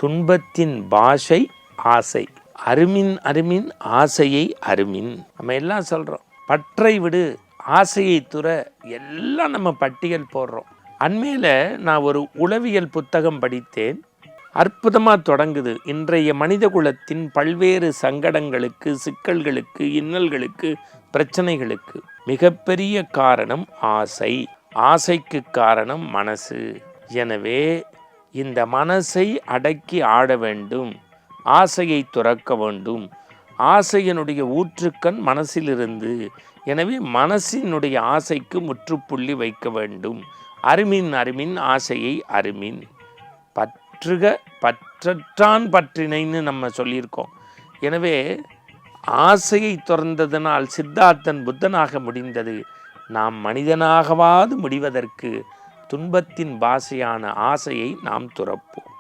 துன்பத்தின் பாஷை ஆசை. அருமின் அருமின் ஆசையை அருமின். நம்ம எல்லாம் சொல்கிறோம், பற்றை விடு ஆசையை துற, எல்லாம் நம்ம பட்டியல் போடுறோம். அண்மையில் நான் ஒரு உளவியல் புத்தகம் படித்தேன். அற்புதமாக தொடங்குது. இன்றைய மனித குலத்தின் பல்வேறு சங்கடங்களுக்கு, சிக்கல்களுக்கு, இன்னல்களுக்கு, பிரச்சனைகளுக்கு மிகப்பெரிய காரணம் ஆசை. ஆசைக்கு காரணம் மனசு. எனவே இந்த மனசை அடக்கி ஆட வேண்டும், ஆசையை துறக்க வேண்டும். ஆசையினுடைய ஊற்றுக்கண் மனசிலிருந்து. எனவே மனசினுடைய ஆசைக்கு முற்றுப்புள்ளி வைக்க வேண்டும். அருமின் அருமின் ஆசையை அருமின். பற்றுக பற்றற்றான் பற்றினைன்னு நம்ம சொல்லியிருக்கோம். எனவே ஆசையை துறந்ததனால் சித்தார்த்தன் புத்தனாக முடிந்தது. நாம் மனிதனாகவாது முடிவதற்கு துன்பத்தின் பாஷையான ஆசையை நாம் துறப்போம்.